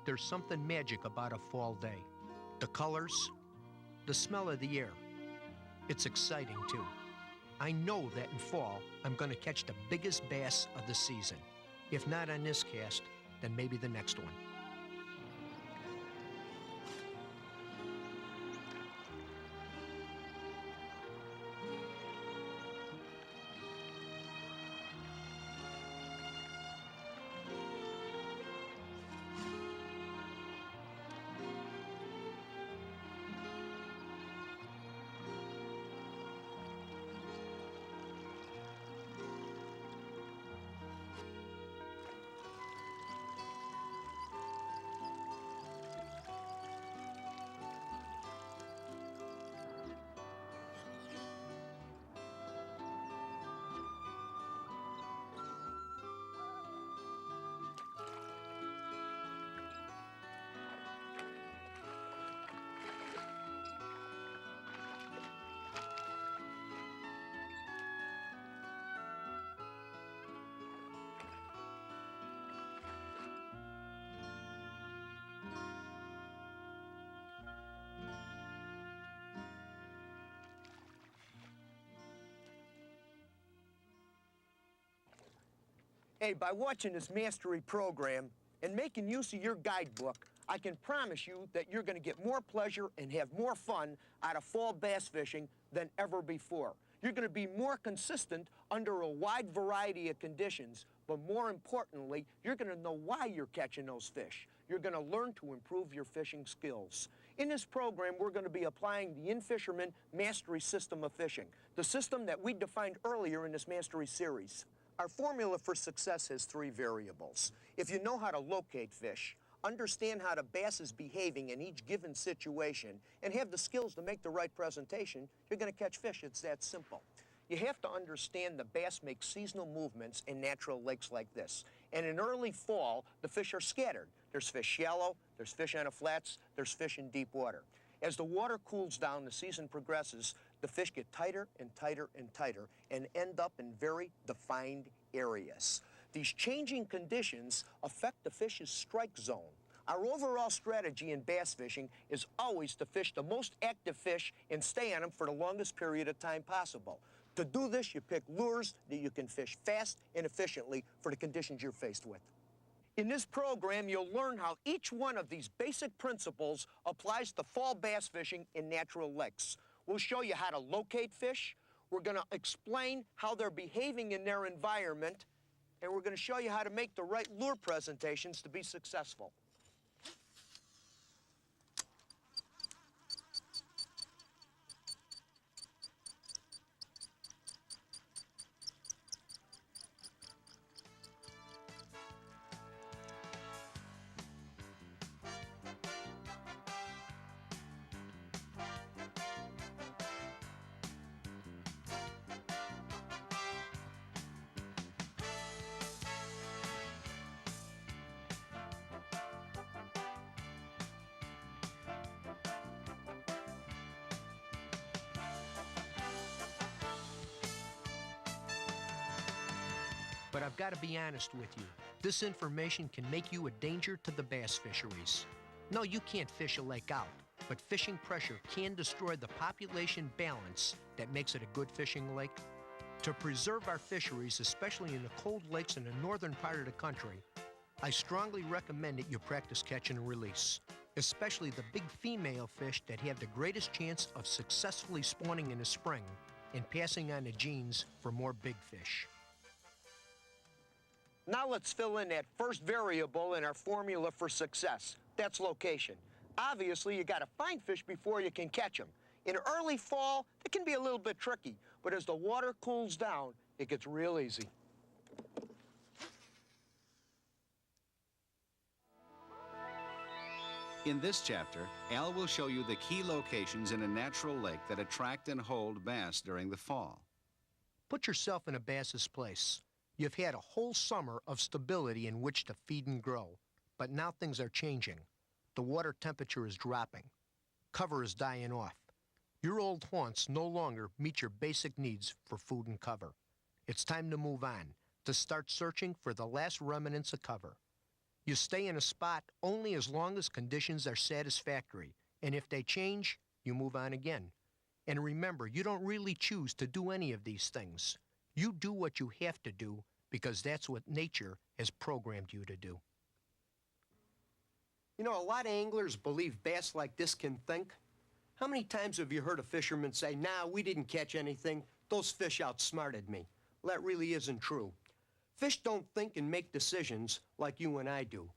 There's something magic about a fall day. The colors, the smell of the air. It's exciting too. I know that in fall, I'm gonna catch the biggest bass of the season. If not on this cast, then maybe the next one. Hey, by watching this mastery program and making use of your guidebook, I can promise you that you're going to get more pleasure and have more fun out of fall bass fishing than ever before. You're going to be more consistent under a wide variety of conditions, but more importantly, you're going to know why you're catching those fish. You're going to learn to improve your fishing skills. In this program, we're going to be applying the In-Fisherman Mastery System of Fishing, the system that we defined earlier in this Mastery series. Our formula for success has 3 variables. If you know how to locate fish, understand how the bass is behaving in each given situation, and have the skills to make the right presentation, you're going to catch fish. It's that simple. You have to understand the bass make seasonal movements in natural lakes like this. And in early fall, the fish are scattered. There's fish shallow, there's fish on the flats, there's fish in deep water. As the water cools down, the season progresses, the fish get tighter and tighter and tighter and end up in very defined areas. These changing conditions affect the fish's strike zone. Our overall strategy in bass fishing is always to fish the most active fish and stay on them for the longest period of time possible. To do this, you pick lures that you can fish fast and efficiently for the conditions you're faced with. In this program, you'll learn how each one of these basic principles applies to fall bass fishing in natural lakes. We'll show you how to locate fish, we're going to explain how they're behaving in their environment, and we're going to show you how to make the right lure presentations to be successful. But I've got to be honest with you. This information can make you a danger to the bass fisheries. No, you can't fish a lake out, but fishing pressure can destroy the population balance that makes it a good fishing lake. To preserve our fisheries, especially in the cold lakes in the northern part of the country, I strongly recommend that you practice catch and release, especially the big female fish that have the greatest chance of successfully spawning in the spring and passing on the genes for more big fish. Now let's fill in that first variable in our formula for success. That's location. Obviously, you got to find fish before you can catch them. In early fall, it can be a little bit tricky, but as the water cools down, it gets real easy. In this chapter, Al will show you the key locations in a natural lake that attract and hold bass during the fall. Put yourself in a bass's place. You've had a whole summer of stability in which to feed and grow, but now things are changing. The water temperature is dropping. Cover is dying off. Your old haunts no longer meet your basic needs for food and cover. It's time to move on, to start searching for the last remnants of cover. You stay in a spot only as long as conditions are satisfactory, and if they change, you move on again. And remember, you don't really choose to do any of these things. You do what you have to do because that's what nature has programmed you to do. You know, a lot of anglers believe bass like this can think. How many times have you heard a fisherman say, "Nah, we didn't catch anything. Those fish outsmarted me"? Well, that really isn't true. Fish don't think and make decisions like you and I do.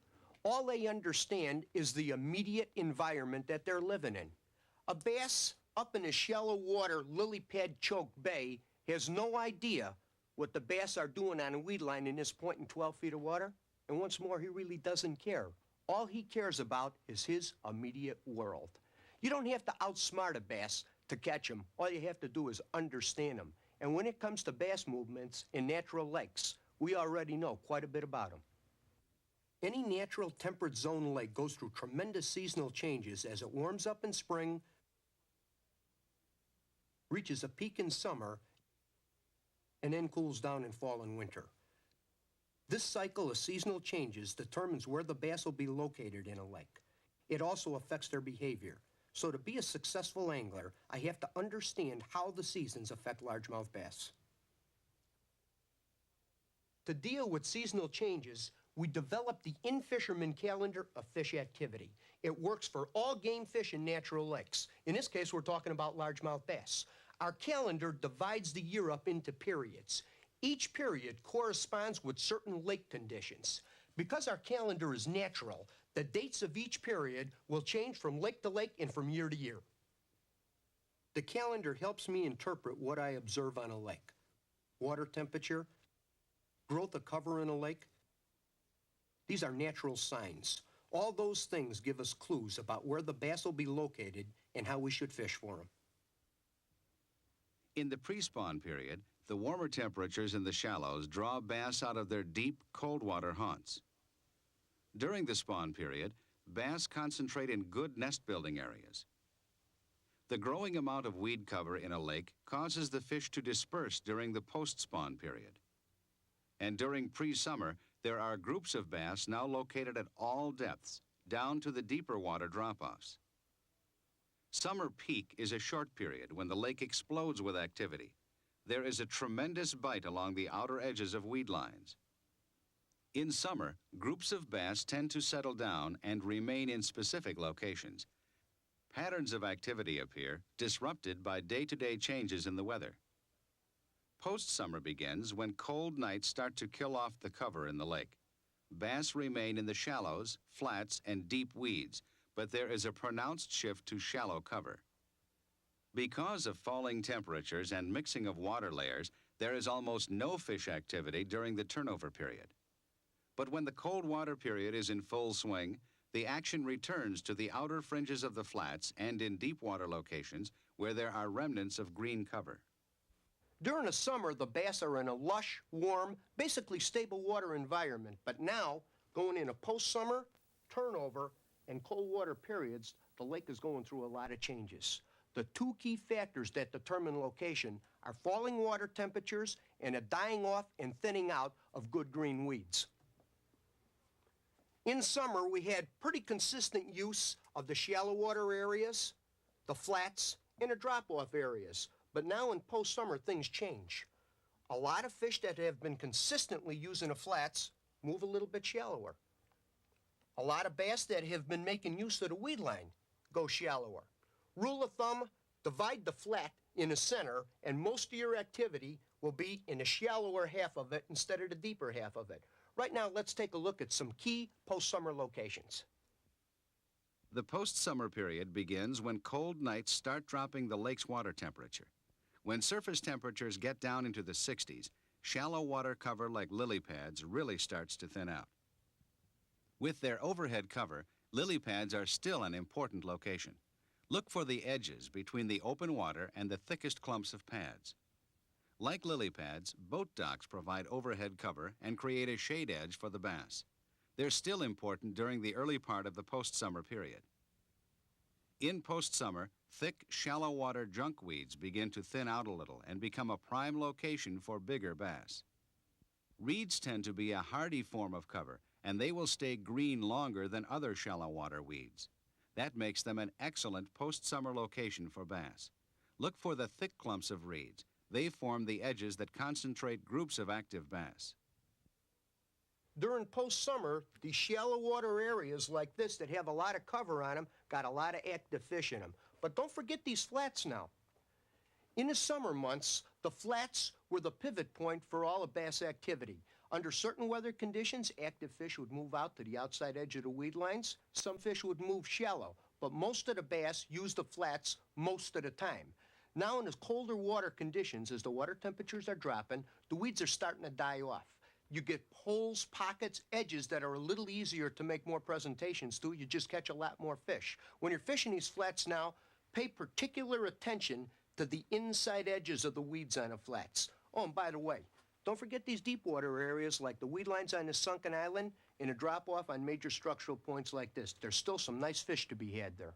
All they understand is the immediate environment that they're living in. A bass up in a shallow water lily pad choked bay has no idea what the bass are doing on a weed line in this point in 12 feet of water. And once more, he really doesn't care. All he cares about is his immediate world. You don't have to outsmart a bass to catch him. All you have to do is understand him. And when it comes to bass movements in natural lakes, we already know quite a bit about them. Any natural temperate zone lake goes through tremendous seasonal changes as it warms up in spring, reaches a peak in summer, and then cools down in fall and winter. This cycle of seasonal changes determines where the bass will be located in a lake. It also affects their behavior. So to be a successful angler, I have to understand how the seasons affect largemouth bass. To deal with seasonal changes, we developed the In-Fisherman Calendar of Fish Activity. It works for all game fish in natural lakes. In this case, we're talking about largemouth bass. Our calendar divides the year up into periods. Each period corresponds with certain lake conditions. Because our calendar is natural, the dates of each period will change from lake to lake and from year to year. The calendar helps me interpret what I observe on a lake. Water temperature, growth of cover in a lake. These are natural signs. All those things give us clues about where the bass will be located and how we should fish for them. In the pre-spawn period, the warmer temperatures in the shallows draw bass out of their deep, cold water haunts. During the spawn period, bass concentrate in good nest-building areas. The growing amount of weed cover in a lake causes the fish to disperse during the post-spawn period. And during pre-summer, there are groups of bass now located at all depths, down to the deeper water drop-offs. Summer peak is a short period when the lake explodes with activity. There is a tremendous bite along the outer edges of weed lines. In summer, groups of bass tend to settle down and remain in specific locations. Patterns of activity appear, disrupted by day-to-day changes in the weather. Post-summer begins when cold nights start to kill off the cover in the lake. Bass remain in the shallows, flats, and deep weeds, but there is a pronounced shift to shallow cover. Because of falling temperatures and mixing of water layers, there is almost no fish activity during the turnover period. But when the cold water period is in full swing, the action returns to the outer fringes of the flats and in deep water locations where there are remnants of green cover. During the summer, the bass are in a lush, warm, basically stable water environment. But now, going into post-summer, turnover, and cold water periods, the lake is going through a lot of changes. The two key factors that determine location are falling water temperatures and a dying off and thinning out of good green weeds. In summer, we had pretty consistent use of the shallow water areas, the flats, and the drop-off areas. But now in post-summer, things change. A lot of fish that have been consistently using the flats move a little bit shallower. A lot of bass that have been making use of the weed line go shallower. Rule of thumb, divide the flat in the center, and most of your activity will be in the shallower half of it instead of the deeper half of it. Right now, let's take a look at some key post-summer locations. The post-summer period begins when cold nights start dropping the lake's water temperature. When surface temperatures get down into the 60s, shallow water cover like lily pads really starts to thin out. With their overhead cover, lily pads are still an important location. Look for the edges between the open water and the thickest clumps of pads. Like lily pads, boat docks provide overhead cover and create a shade edge for the bass. They're still important during the early part of the post-summer period. In post-summer, thick, shallow water junk weeds begin to thin out a little and become a prime location for bigger bass. Reeds tend to be a hardy form of cover and they will stay green longer than other shallow water weeds. That makes them an excellent post-summer location for bass. Look for the thick clumps of reeds. They form the edges that concentrate groups of active bass. During post-summer, these shallow water areas like this that have a lot of cover on them got a lot of active fish in them. But don't forget these flats now. In the summer months, the flats were the pivot point for all of bass activity. Under certain weather conditions, active fish would move out to the outside edge of the weed lines. Some fish would move shallow, but most of the bass use the flats most of the time. Now in the colder water conditions, as the water temperatures are dropping, the weeds are starting to die off. You get holes, pockets, edges that are a little easier to make more presentations to. You just catch a lot more fish. When you're fishing these flats now, pay particular attention to the inside edges of the weeds on the flats. Oh, and by the way, don't forget these deep water areas like the weed lines on the sunken island and a drop-off on major structural points like this. There's still some nice fish to be had there.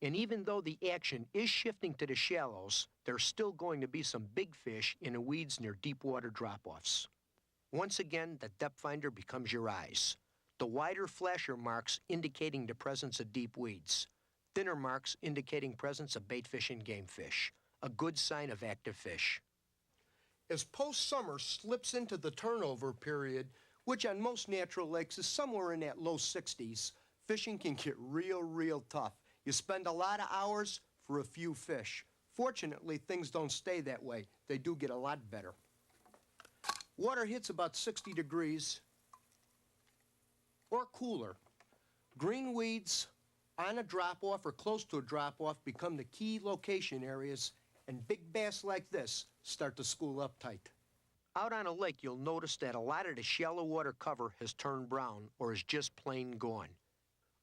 And even though the action is shifting to the shallows, there's still going to be some big fish in the weeds near deep water drop-offs. Once again, the depth finder becomes your eyes. The wider flasher marks indicating the presence of deep weeds. Thinner marks indicating presence of bait fish and game fish. A good sign of active fish. As post-summer slips into the turnover period, which on most natural lakes is somewhere in that low 60s, fishing can get real tough. You spend a lot of hours for a few fish. Fortunately, things don't stay that way. They do get a lot better. Water hits about 60 degrees or cooler. Green weeds on a drop-off or close to a drop-off become the key location areas, and big bass like this start to school up tight. Out on a lake, you'll notice that a lot of the shallow water cover has turned brown or is just plain gone.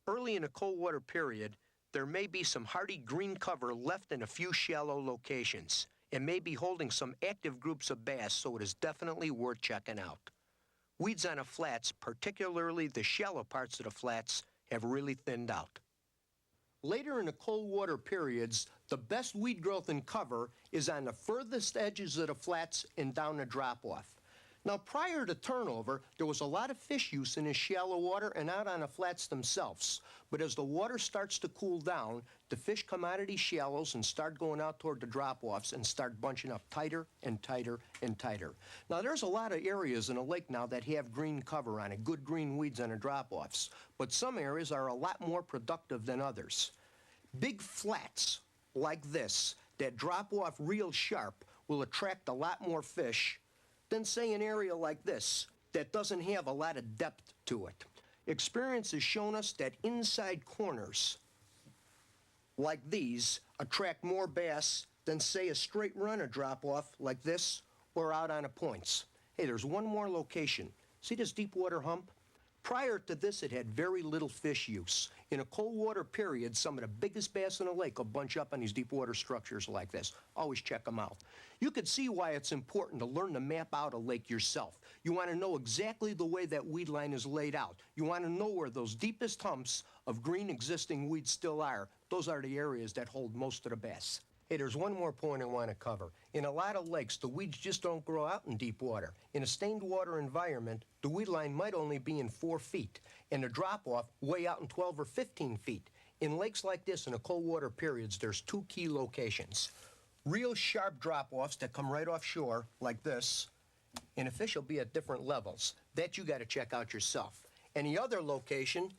Early in the cold water period, there may be some hardy green cover left in a few shallow locations. It may be holding some active groups of bass, so it is definitely worth checking out. Weeds on the flats, particularly the shallow parts of the flats, have really thinned out. Later in the cold water periods, the best weed growth and cover is on the furthest edges of the flats and down the drop-off. Now, prior to turnover, there was a lot of fish use in the shallow water and out on the flats themselves. But as the water starts to cool down, the fish come out of these shallows and start going out toward the drop-offs and start bunching up tighter and tighter and tighter. Now, there's a lot of areas in a lake now that have green cover on it, good green weeds on the drop-offs. But some areas are a lot more productive than others. Big flats like this that drop off real sharp will attract a lot more fish than, say, an area like this that doesn't have a lot of depth to it. Experience has shown us that inside corners like these attract more bass than, say, a straight run or drop-off like this or out on the points. Hey, there's one more location. See this deep water hump? Prior to this, it had very little fish use. In a cold water period, some of the biggest bass in the lake will bunch up on these deep water structures like this. Always check them out. You could see why it's important to learn to map out a lake yourself. You want to know exactly the way that weed line is laid out. You want to know where those deepest humps of green existing weeds still are. Those are the areas that hold most of the bass. Hey, there's one more point I want to cover. In a lot of lakes, the weeds just don't grow out in deep water. In a stained water environment, the weed line might only be in 4 feet, and the drop-off way out in 12 or 15 feet. In lakes like this, in the cold water periods, there's 2 key locations. Real sharp drop-offs that come right offshore, like this, and the fish will be at different levels. That you got to check out yourself. And the other location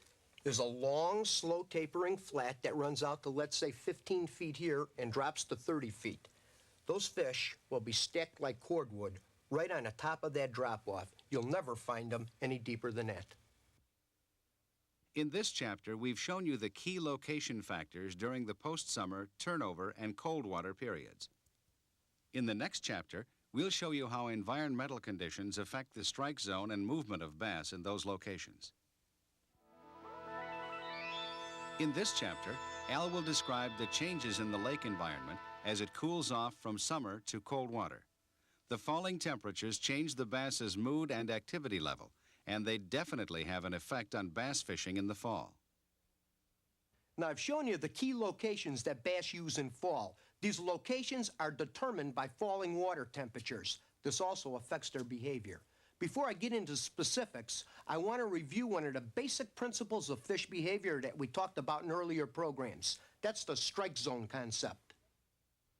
is a long, slow tapering flat that runs out to, let's say, 15 feet here and drops to 30 feet. Those fish will be stacked like cordwood right on the top of that drop-off. You'll never find them any deeper than that. In this chapter, we've shown you the key location factors during the post-summer, turnover, and cold water periods. In the next chapter, we'll show you how environmental conditions affect the strike zone and movement of bass in those locations. In this chapter, Al will describe the changes in the lake environment as it cools off from summer to cold water. The falling temperatures change the bass's mood and activity level, and they definitely have an effect on bass fishing in the fall. Now, I've shown you the key locations that bass use in fall. These locations are determined by falling water temperatures. This also affects their behavior. Before I get into specifics, I want to review one of the basic principles of fish behavior that we talked about in earlier programs. That's the strike zone concept.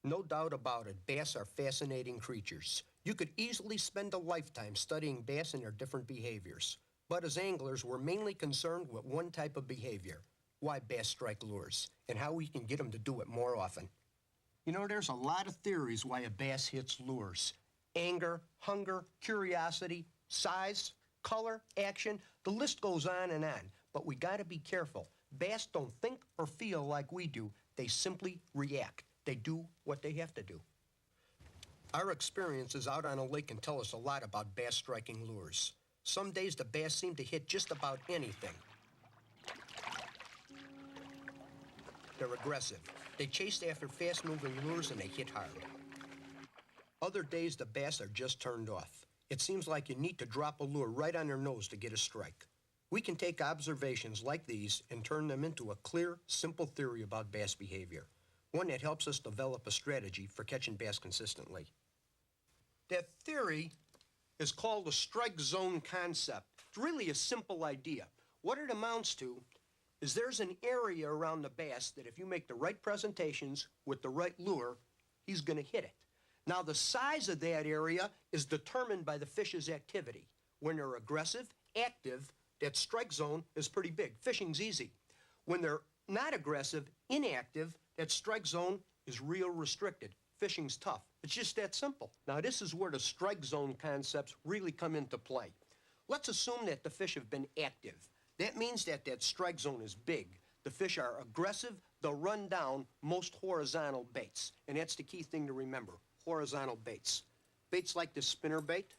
No doubt about it, bass are fascinating creatures. You could easily spend a lifetime studying bass and their different behaviors. But as anglers, we're mainly concerned with one type of behavior: why bass strike lures, and how we can get them to do it more often. You know, there's a lot of theories why a bass hits lures. Anger, hunger, curiosity, size, color, action, the list goes on and on. But we gotta be careful. Bass don't think or feel like we do. They simply react. They do what they have to do. Our experiences out on a lake can tell us a lot about bass striking lures. Some days the bass seem to hit just about anything. They're aggressive. They chase after fast-moving lures and they hit hard. Other days the bass are just turned off. It seems like you need to drop a lure right on their nose to get a strike. We can take observations like these and turn them into a clear, simple theory about bass behavior. One that helps us develop a strategy for catching bass consistently. That theory is called the strike zone concept. It's really a simple idea. What it amounts to is there's an area around the bass that if you make the right presentations with the right lure, he's gonna hit it. Now the size of that area is determined by the fish's activity. When they're aggressive, active, that strike zone is pretty big. Fishing's easy. When they're not aggressive, inactive, that strike zone is real restricted. Fishing's tough. It's just that simple. Now this is where the strike zone concepts really come into play. Let's assume that the fish have been active. That means that that strike zone is big. The fish are aggressive. They'll run down most horizontal baits. And that's the key thing to remember, horizontal baits. Baits like this spinner bait,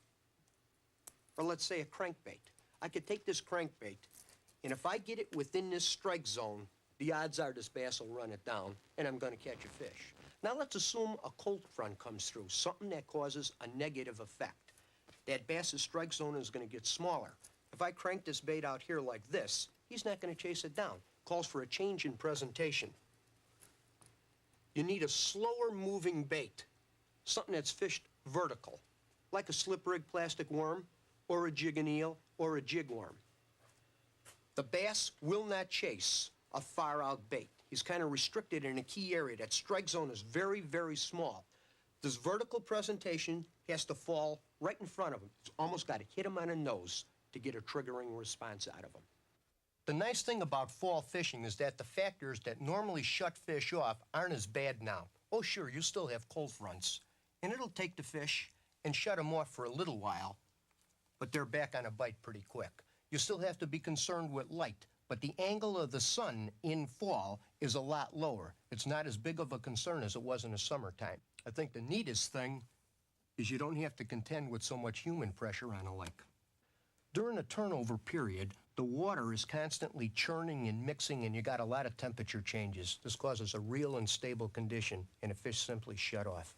or let's say a crankbait. I could take this crankbait, and if I get it within this strike zone, the odds are this bass will run it down, and I'm gonna catch a fish. Now let's assume a cold front comes through, something that causes a negative effect. That bass's strike zone is gonna get smaller. If I crank this bait out here like this, he's not gonna chase it down. Calls for a change in presentation. You need a slower moving bait, something that's fished vertical, like a slip rig plastic worm, or a jig and eel, or a jig worm. The bass will not chase a far out bait. He's kind of restricted in a key area. That strike zone is very, very small. This vertical presentation has to fall right in front of him. It's almost got to hit him on the nose to get a triggering response out of him. The nice thing about fall fishing is that the factors that normally shut fish off aren't as bad now. Oh sure, you still have cold fronts, and it'll take the fish and shut them off for a little while, but they're back on a bite pretty quick. You still have to be concerned with light, but the angle of the sun in fall is a lot lower. It's not as big of a concern as it was in the summertime. I think the neatest thing is you don't have to contend with so much human pressure on a lake. During a turnover period, the water is constantly churning and mixing, and you got a lot of temperature changes. This causes a real unstable condition, and the fish simply shut off.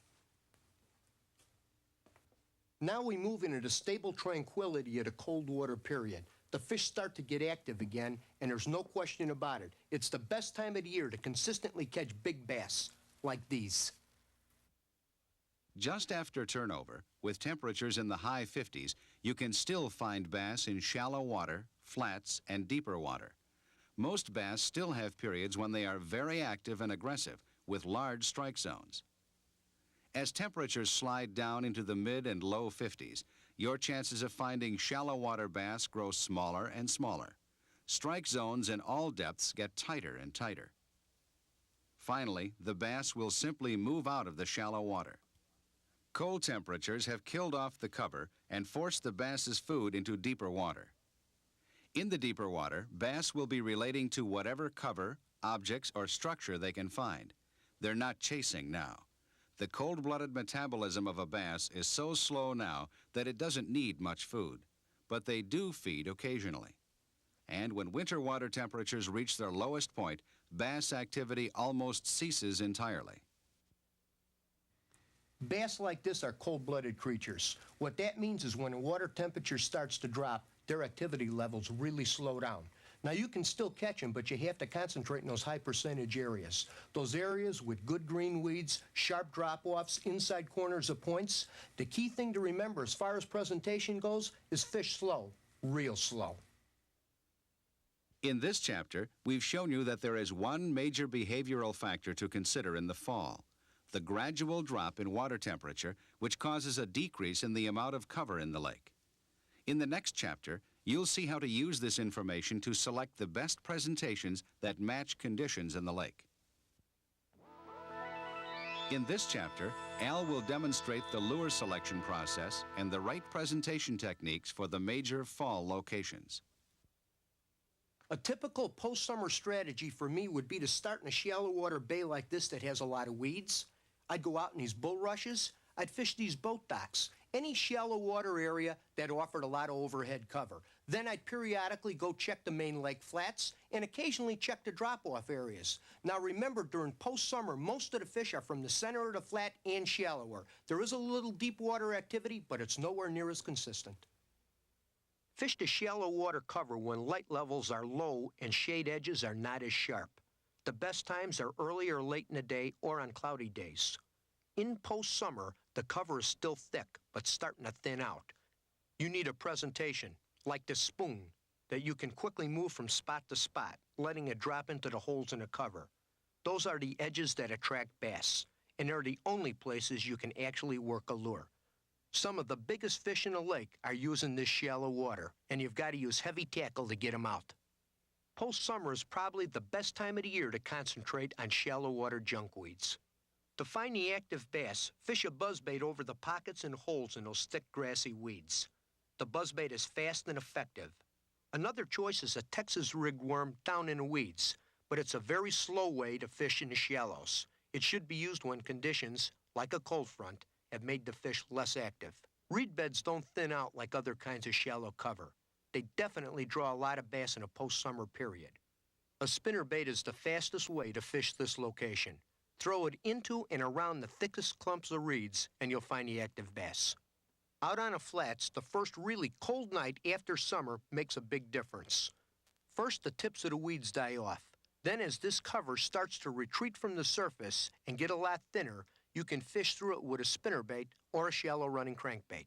Now we move into the stable tranquility of the cold water period. The fish start to get active again, and there's no question about it. It's the best time of the year to consistently catch big bass like these. Just after turnover, with temperatures in the high 50s, you can still find bass in shallow water, flats, and deeper water. Most bass still have periods when they are very active and aggressive, with large strike zones. As temperatures slide down into the mid and low 50s, your chances of finding shallow water bass grow smaller and smaller. Strike zones in all depths get tighter and tighter. Finally, the bass will simply move out of the shallow water. Cold temperatures have killed off the cover and forced the bass's food into deeper water. In the deeper water, bass will be relating to whatever cover, objects, or structure they can find. They're not chasing now. The cold-blooded metabolism of a bass is so slow now that it doesn't need much food, but they do feed occasionally. And when winter water temperatures reach their lowest point, bass activity almost ceases entirely. Bass like this are cold-blooded creatures. What that means is when the water temperature starts to drop, their activity levels really slow down. Now, you can still catch them, but you have to concentrate in those high percentage areas. Those areas with good green weeds, sharp drop-offs, inside corners of points. The key thing to remember as far as presentation goes is fish slow, real slow. In this chapter, we've shown you that there is one major behavioral factor to consider in the fall: the gradual drop in water temperature, which causes a decrease in the amount of cover in the lake. In the next chapter, you'll see how to use this information to select the best presentations that match conditions in the lake. In this chapter, Al will demonstrate the lure selection process and the right presentation techniques for the major fall locations. A typical post-summer strategy for me would be to start in a shallow water bay like this that has a lot of weeds. I'd go out in these bulrushes. I'd fish these boat docks, any shallow water area that offered a lot of overhead cover. Then I'd periodically go check the main lake flats and occasionally check the drop-off areas. Now remember, during post-summer, most of the fish are from the center of the flat and shallower. There is a little deep water activity, but it's nowhere near as consistent. Fish the shallow water cover when light levels are low and shade edges are not as sharp. The best times are early or late in the day or on cloudy days. In post-summer, the cover is still thick, but starting to thin out. You need a presentation, like this spoon, that you can quickly move from spot to spot, letting it drop into the holes in the cover. Those are the edges that attract bass, and they're the only places you can actually work a lure. Some of the biggest fish in the lake are using this shallow water, and you've got to use heavy tackle to get them out. Post-summer is probably the best time of the year to concentrate on shallow water junkweeds. To find the active bass, fish a buzzbait over the pockets and holes in those thick grassy weeds. The buzzbait is fast and effective. Another choice is a Texas rigged worm down in the weeds, but it's a very slow way to fish in the shallows. It should be used when conditions, like a cold front, have made the fish less active. Reed beds don't thin out like other kinds of shallow cover. They definitely draw a lot of bass in a post-summer period. A spinnerbait is the fastest way to fish this location. Throw it into and around the thickest clumps of reeds, and you'll find the active bass. Out on the flats, the first really cold night after summer makes a big difference. First, the tips of the weeds die off. Then, as this cover starts to retreat from the surface and get a lot thinner, you can fish through it with a spinnerbait or a shallow running crankbait.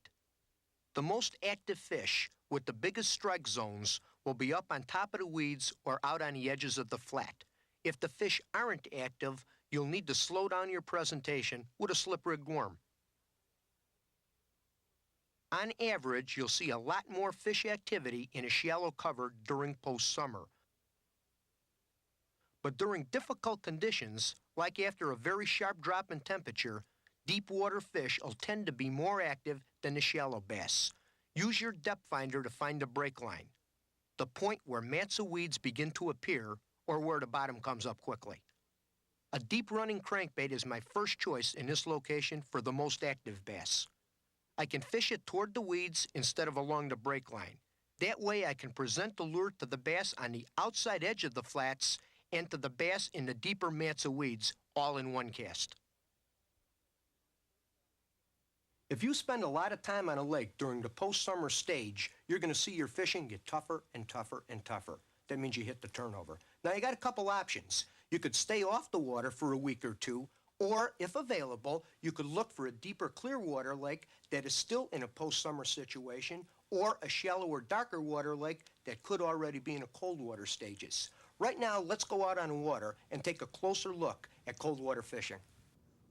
The most active fish with the biggest strike zones will be up on top of the weeds or out on the edges of the flat. If the fish aren't active, you'll need to slow down your presentation with a slip-rigged worm. On average, you'll see a lot more fish activity in a shallow cover during post-summer. But during difficult conditions, like after a very sharp drop in temperature, deep water fish will tend to be more active than the shallow bass. Use your depth finder to find the break line, the point where mats of weeds begin to appear or where the bottom comes up quickly. A deep running crankbait is my first choice in this location for the most active bass. I can fish it toward the weeds instead of along the break line. That way I can present the lure to the bass on the outside edge of the flats and to the bass in the deeper mats of weeds, all in one cast. If you spend a lot of time on a lake during the post-summer stage, you're going to see your fishing get tougher and tougher and tougher. That means you hit the turnover. Now, you got a couple options. You could stay off the water for a week or two, or, if available, you could look for a deeper clear water lake that is still in a post-summer situation, or a shallower, darker water lake that could already be in a cold water stages. Right now, let's go out on the water and take a closer look at cold water fishing.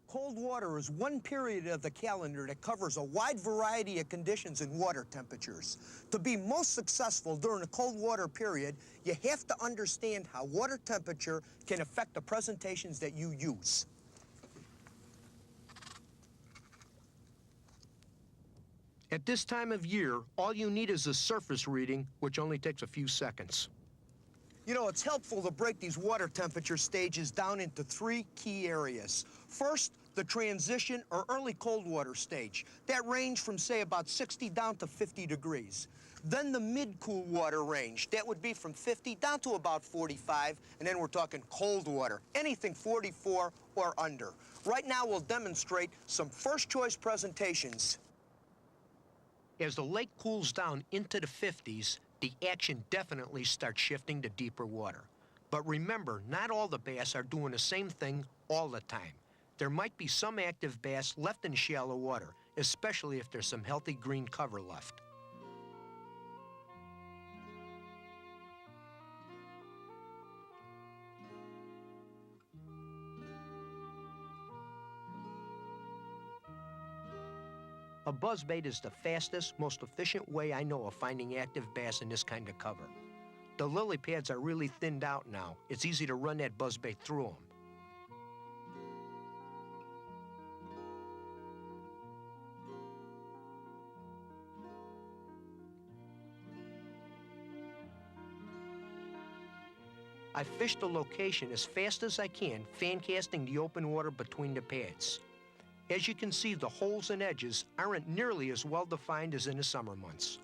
Cold water is one period of the calendar that covers a wide variety of conditions and water temperatures. To be most successful during a cold water period, you have to understand how water temperature can affect the presentations that you use. At this time of year, all you need is a surface reading, which only takes a few seconds. You know, it's helpful to break these water temperature stages down into three key areas. First, the transition or early cold water stage. That range from, say, about 60 down to 50 degrees. Then the mid-cool water range. That would be from 50 down to about 45, and then we're talking cold water, anything 44 or under. Right now, we'll demonstrate some first-choice presentations. As the lake cools down into the 50s, the action definitely starts shifting to deeper water. But remember, not all the bass are doing the same thing all the time. There might be some active bass left in shallow water, especially if there's some healthy green cover left. A buzzbait is the fastest, most efficient way I know of finding active bass in this kind of cover. The lily pads are really thinned out now. It's easy to run that buzzbait through them. I fish the location as fast as I can, fan casting the open water between the pads. As you can see, the holes and edges aren't nearly as well defined as in the summer months.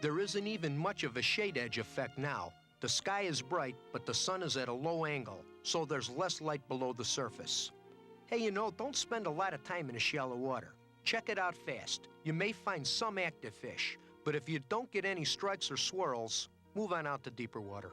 There isn't even much of a shade edge effect now. The sky is bright, but the sun is at a low angle, so there's less light below the surface. Hey, you know, don't spend a lot of time in the shallow water. Check it out fast. You may find some active fish, but if you don't get any strikes or swirls, move on out to deeper water.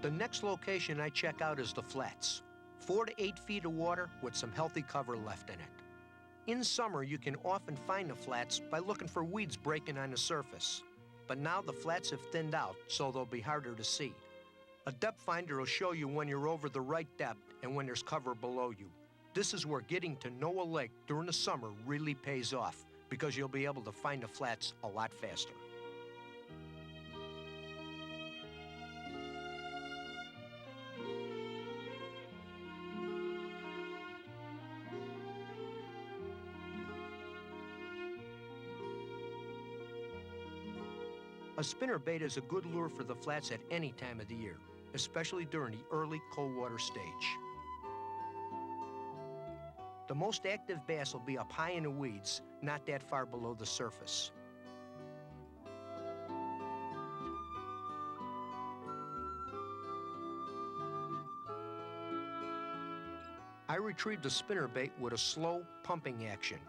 The next location I check out is the flats. 4 to 8 feet of water with some healthy cover left in it. In summer, you can often find the flats by looking for weeds breaking on the surface. But now the flats have thinned out, so they'll be harder to see. A depth finder will show you when you're over the right depth and when there's cover below you. This is where getting to know a lake during the summer really pays off, because you'll be able to find the flats a lot faster. A spinnerbait is a good lure for the flats at any time of the year, especially during the early cold water stage. The most active bass will be up high in the weeds, not that far below the surface. I retrieved the spinnerbait with a slow pumping action.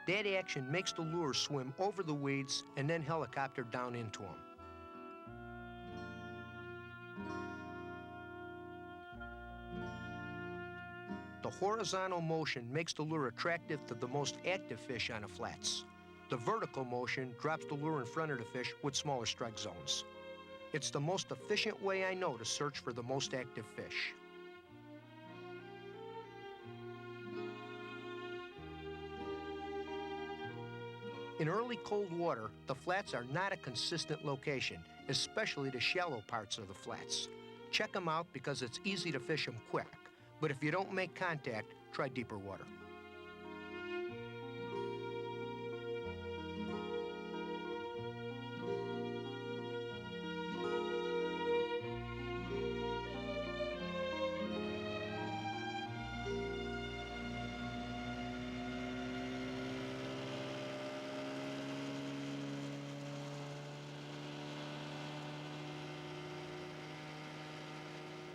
That action makes the lure swim over the weeds and then helicopter down into them. The horizontal motion makes the lure attractive to the most active fish on the flats. The vertical motion drops the lure in front of the fish with smaller strike zones. It's the most efficient way I know to search for the most active fish. In early cold water, the flats are not a consistent location, especially the shallow parts of the flats. Check them out because it's easy to fish them quick. But if you don't make contact, try deeper water.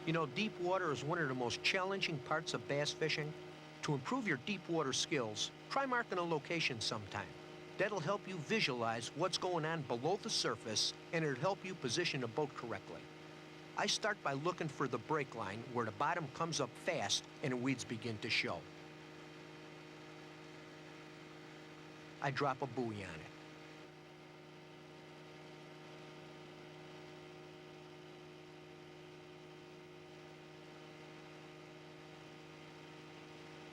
You know, deep water is one of the most challenging parts of bass fishing. To improve your deep water skills, try marking a location sometime. That'll help you visualize what's going on below the surface, and it'll help you position the boat correctly. I start by looking for the break line where the bottom comes up fast and the weeds begin to show. I drop a buoy on it.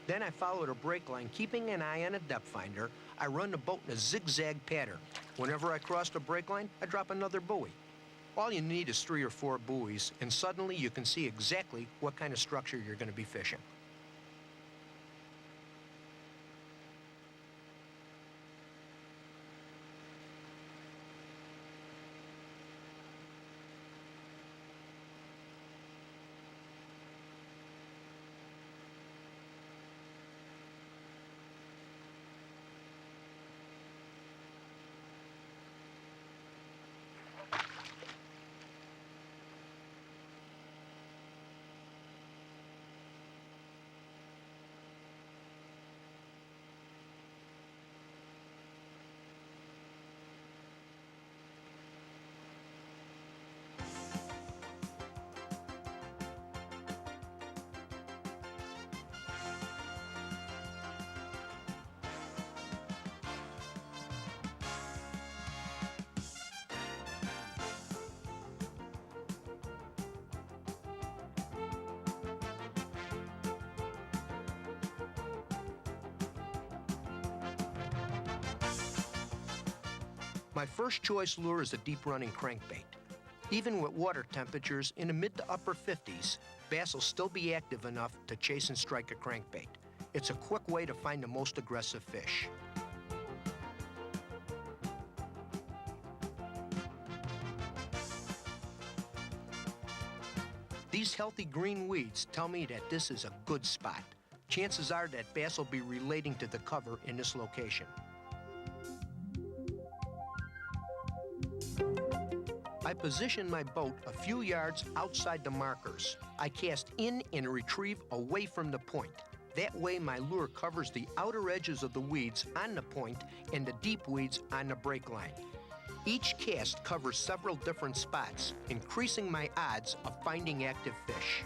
Then I follow the break line, keeping an eye on a depth finder. I run the boat in a zigzag pattern. Whenever I cross the break line, I drop another buoy. All you need is 3 or 4 buoys, and suddenly you can see exactly what kind of structure you're going to be fishing. My first choice lure is a deep-running crankbait. Even with water temperatures in the mid to upper 50s, bass will still be active enough to chase and strike a crankbait. It's a quick way to find the most aggressive fish. These healthy green weeds tell me that this is a good spot. Chances are that bass will be relating to the cover in this location. I position my boat a few yards outside the markers. I cast in and retrieve away from the point. That way my lure covers the outer edges of the weeds on the point and the deep weeds on the break line. Each cast covers several different spots, increasing my odds of finding active fish.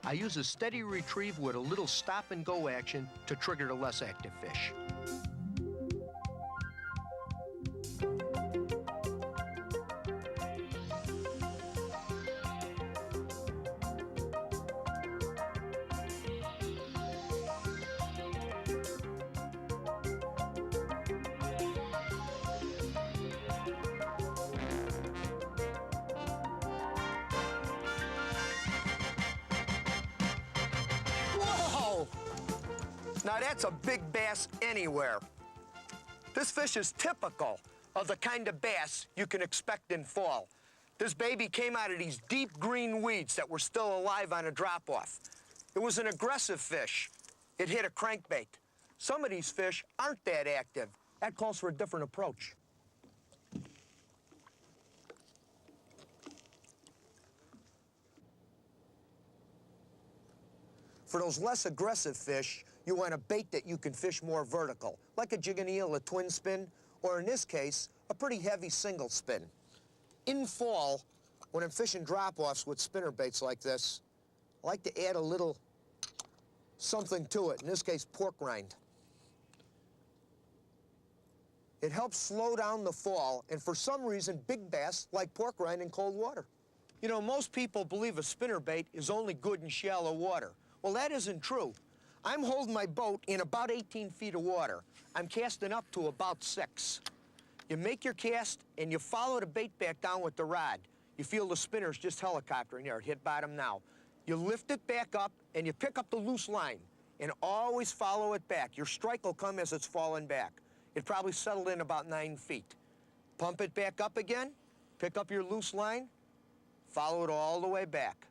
I use a steady retrieve with a little stop and go action to trigger the less active fish. Now that's a big bass anywhere. This fish is typical of the kind of bass you can expect in fall. This baby came out of these deep green weeds that were still alive on a drop-off. It was an aggressive fish. It hit a crankbait. Some of these fish aren't that active. That calls for a different approach. For those less aggressive fish, you want a bait that you can fish more vertical, like a jig and eel, a twin spin, or in this case, a pretty heavy single spin. In fall, when I'm fishing drop-offs with spinner baits like this, I like to add a little something to it, in this case, pork rind. It helps slow down the fall, and for some reason, big bass like pork rind in cold water. You know, most people believe a spinner bait is only good in shallow water. Well, that isn't true. I'm holding my boat in about 18 feet of water. I'm casting up to about 6. You make your cast, and you follow the bait back down with the rod. You feel the spinner's just helicoptering there. It hit bottom now. You lift it back up, and you pick up the loose line, and always follow it back. Your strike will come as it's falling back. It probably settled in about 9 feet. Pump it back up again, pick up your loose line, follow it all the way back.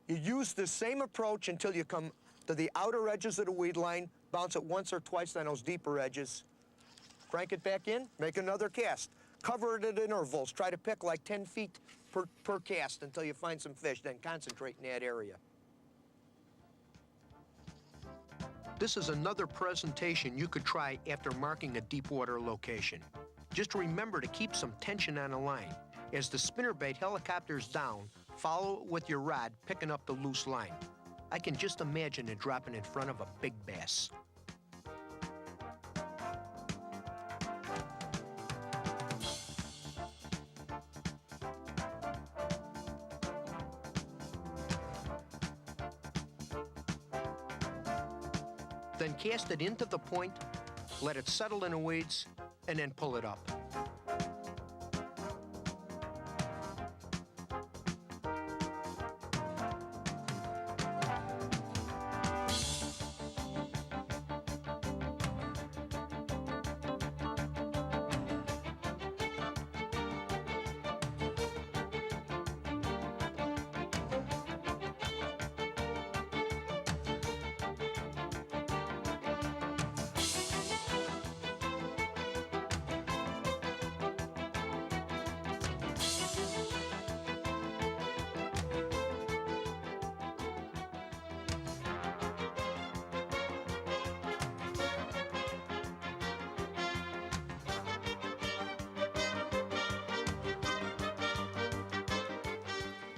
You use the same approach until you come to the outer edges of the weed line, bounce it once or twice on those deeper edges, crank it back in, make another cast. Cover it at intervals. Try to pick like 10 feet per cast until you find some fish, then concentrate in that area. This is another presentation you could try after marking a deep water location. Just remember to keep some tension on the line. As the spinnerbait helicopters down, follow it with your rod, picking up the loose line. I can just imagine it dropping in front of a big bass. Then cast it into the point, let it settle in the weeds, and then pull it up.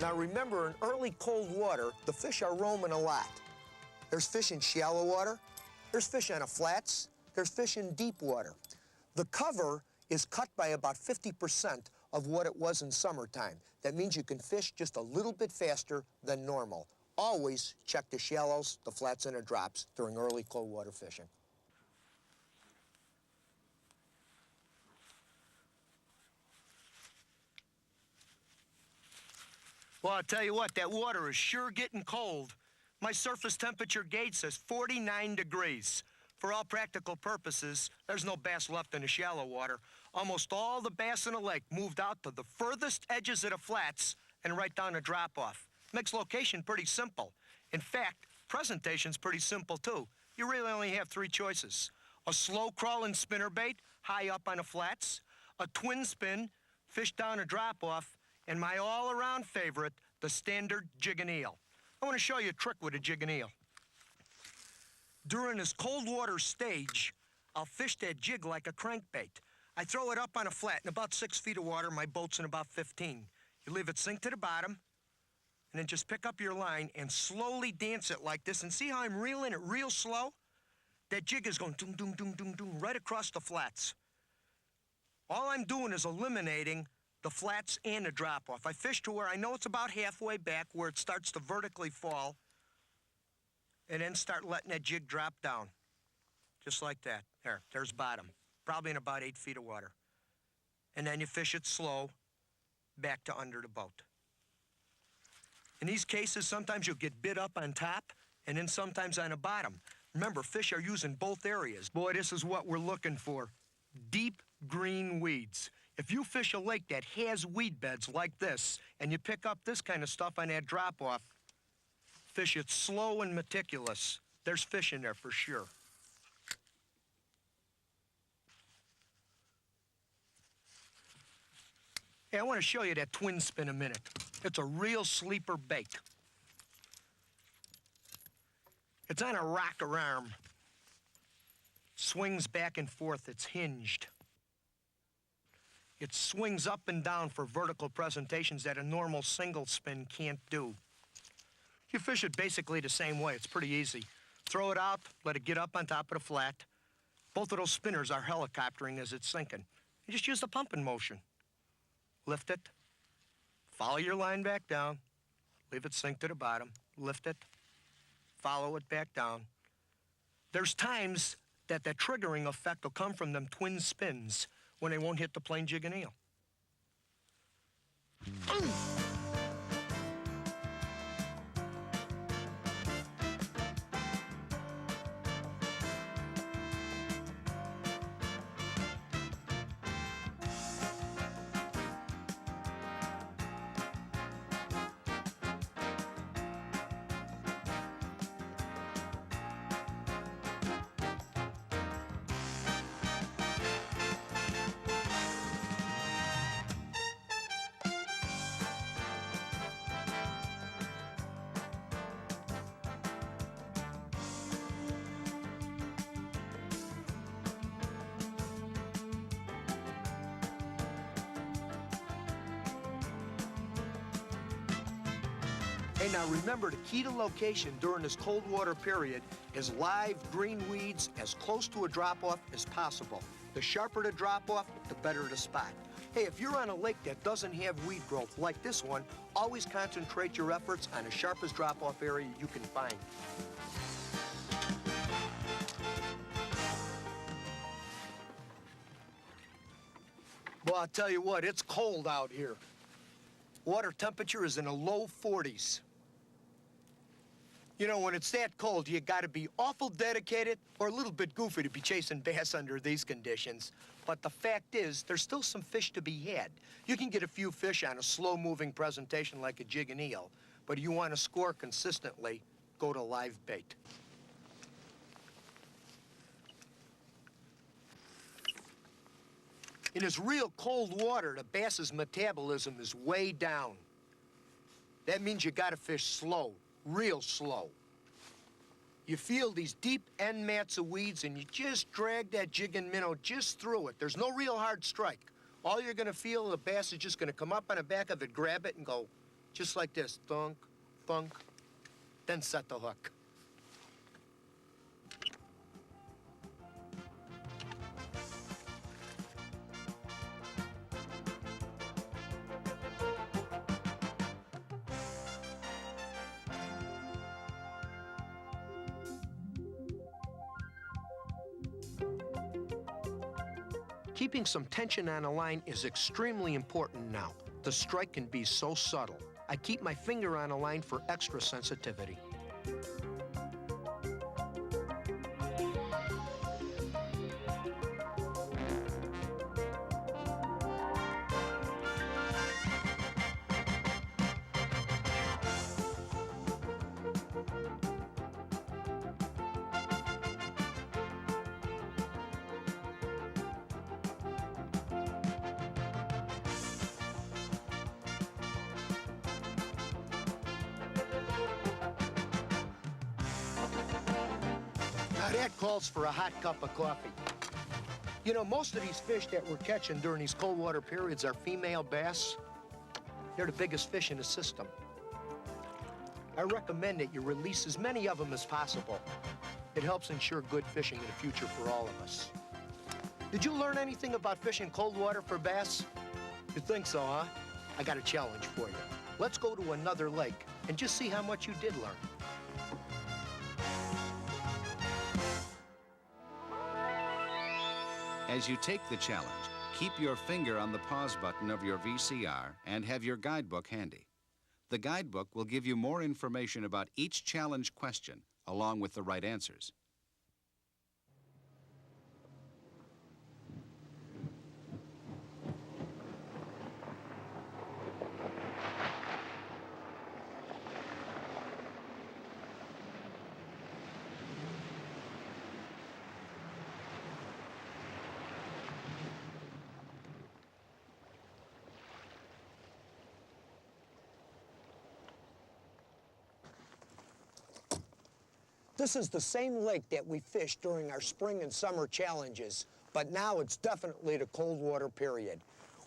Now remember, in early cold water, the fish are roaming a lot. There's fish in shallow water, there's fish on the flats, there's fish in deep water. The cover is cut by about 50% of what it was in summertime. That means you can fish just a little bit faster than normal. Always check the shallows, the flats, and the drops during early cold water fishing. Well, I'll tell you what, that water is sure getting cold. My surface temperature gauge says 49 degrees. For all practical purposes, there's no bass left in the shallow water. Almost all the bass in the lake moved out to the furthest edges of the flats and right down the drop-off. Makes location pretty simple. In fact, presentation's pretty simple, too. You really only have three choices. A slow-crawling spinnerbait high up on the flats, a twin spin, fish down a drop-off, and my all-around favorite, the standard jig and eel. I want to show you a trick with a jig and eel. During this cold water stage, I'll fish that jig like a crankbait. I throw it up on a flat in about 6 feet of water. My boat's in about 15. You leave it sink to the bottom, and then just pick up your line and slowly dance it like this. And see how I'm reeling it real slow? That jig is going doom, doom, doom, doom, doom, right across the flats. All I'm doing is eliminating the flats and the drop-off. I fish to where I know it's about halfway back, where it starts to vertically fall, and then start letting that jig drop down, just like that. There's bottom, probably in about 8 feet of water. And then you fish it slow back to under the boat. In these cases, sometimes you'll get bit up on top, and then sometimes on the bottom. Remember, fish are using both areas. Boy, this is what we're looking for. Deep green weeds. If you fish a lake that has weed beds like this, and you pick up this kind of stuff on that drop-off, fish it slow and meticulous. There's fish in there for sure. Hey, I want to show you that twin spin a minute. It's a real sleeper bait. It's on a rocker arm. Swings back and forth, it's hinged. It swings up and down for vertical presentations that a normal single spin can't do. You fish it basically the same way. It's pretty easy. Throw it out, let it get up on top of the flat. Both of those spinners are helicoptering as it's sinking. You just use the pumping motion. Lift it, follow your line back down, leave it sink to the bottom, lift it, follow it back down. There's times that the triggering effect will come from them twin spins when they won't hit the plain jig and eel. Hey, now remember, the key to location during this cold water period is live green weeds as close to a drop-off as possible. The sharper the drop-off, the better the spot. Hey, if you're on a lake that doesn't have weed growth like this one, always concentrate your efforts on the sharpest drop-off area you can find. Well, I'll tell you what, it's cold out here. Water temperature is in the low 40s. You know, when it's that cold, you gotta be awful dedicated or a little bit goofy to be chasing bass under these conditions. But the fact is, there's still some fish to be had. You can get a few fish on a slow-moving presentation like a jig and eel, but if you want to score consistently, go to live bait. In this real cold water, the bass's metabolism is way down. That means you gotta fish slow, real slow. You feel these deep end mats of weeds and you just drag that jig and minnow just through it. There's no real hard strike. All you're gonna feel, the bass is just gonna come up on the back of it, grab it, and go just like this, thunk, thunk, then set the hook. Keeping some tension on a line is extremely important now. The strike can be so subtle. I keep my finger on a line for extra sensitivity. Now that calls for a hot cup of coffee. You know, most of these fish that we're catching during these cold water periods are female bass. They're the biggest fish in the system. I recommend that you release as many of them as possible. It helps ensure good fishing in the future for all of us. Did you learn anything about fishing cold water for bass? You think so, huh? I got a challenge for you. Let's go to another lake and just see how much you did learn. As you take the challenge, keep your finger on the pause button of your VCR and have your guidebook handy. The guidebook will give you more information about each challenge question, along with the right answers. This is the same lake that we fished during our spring and summer challenges, but now it's definitely the cold water period.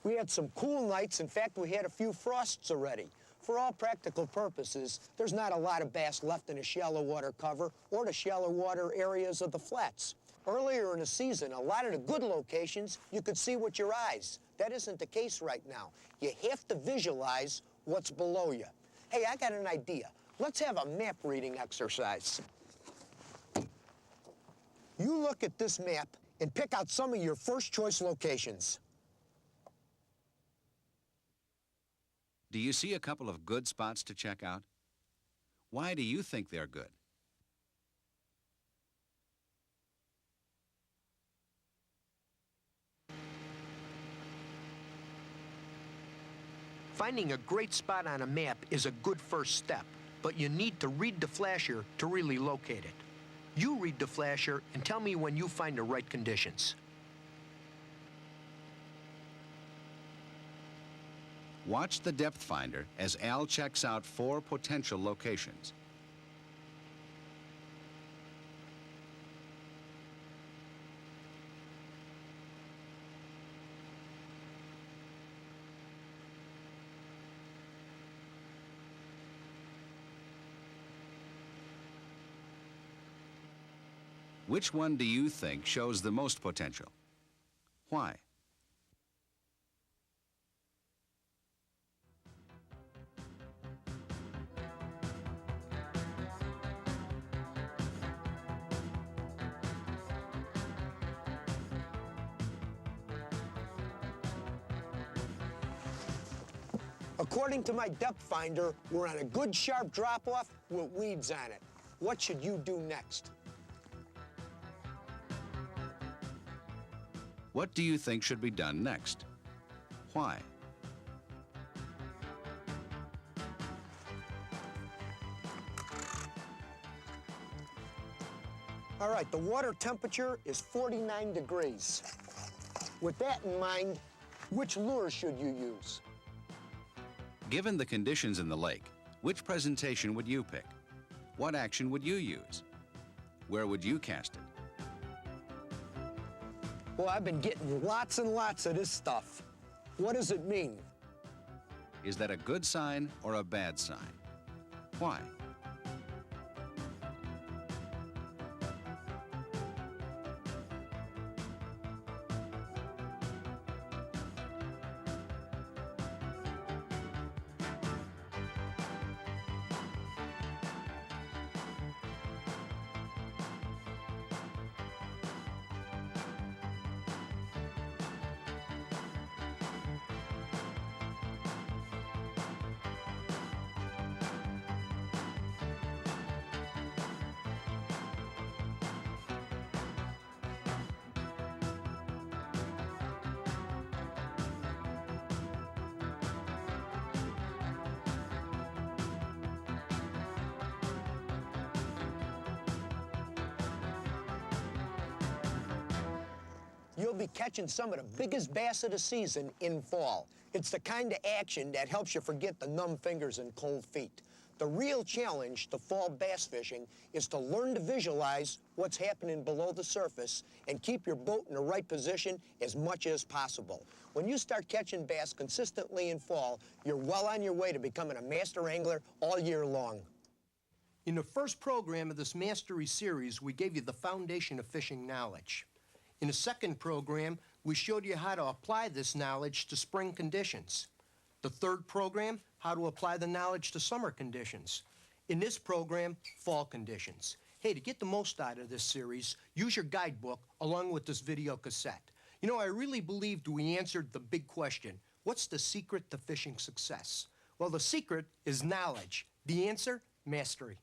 We had some cool nights. In fact, we had a few frosts already. For all practical purposes, there's not a lot of bass left in the shallow water cover or the shallow water areas of the flats. Earlier in the season, a lot of the good locations you could see with your eyes. That isn't the case right now. You have to visualize what's below you. Hey, I got an idea. Let's have a map reading exercise. You look at this map and pick out some of your first choice locations. Do you see a couple of good spots to check out? Why do you think they're good? Finding a great spot on a map is a good first step, but you need to read the flasher to really locate it. You read the flasher and tell me when you find the right conditions. Watch the depth finder as Al checks out 4 potential locations. Which one do you think shows the most potential? Why? According to my depth finder, we're on a good sharp drop-off with weeds on it. What should you do next? What do you think should be done next? Why? All right, the water temperature is 49 degrees. With that in mind, which lure should you use? Given the conditions in the lake, which presentation would you pick? What action would you use? Where would you cast it? Well, I've been getting lots and lots of this stuff. What does it mean? Is that a good sign or a bad sign? Why? You'll be catching some of the biggest bass of the season in fall. It's the kind of action that helps you forget the numb fingers and cold feet. The real challenge to fall bass fishing is to learn to visualize what's happening below the surface and keep your boat in the right position as much as possible. When you start catching bass consistently in fall, you're well on your way to becoming a master angler all year long. In the first program of this Mastery series, we gave you the foundation of fishing knowledge. In the second program, we showed you how to apply this knowledge to spring conditions. The third program, how to apply the knowledge to summer conditions. In this program, fall conditions. Hey, to get the most out of this series, use your guidebook along with this video cassette. You know, I really believed we answered the big question, what's the secret to fishing success? Well, the secret is knowledge. The answer, mastery.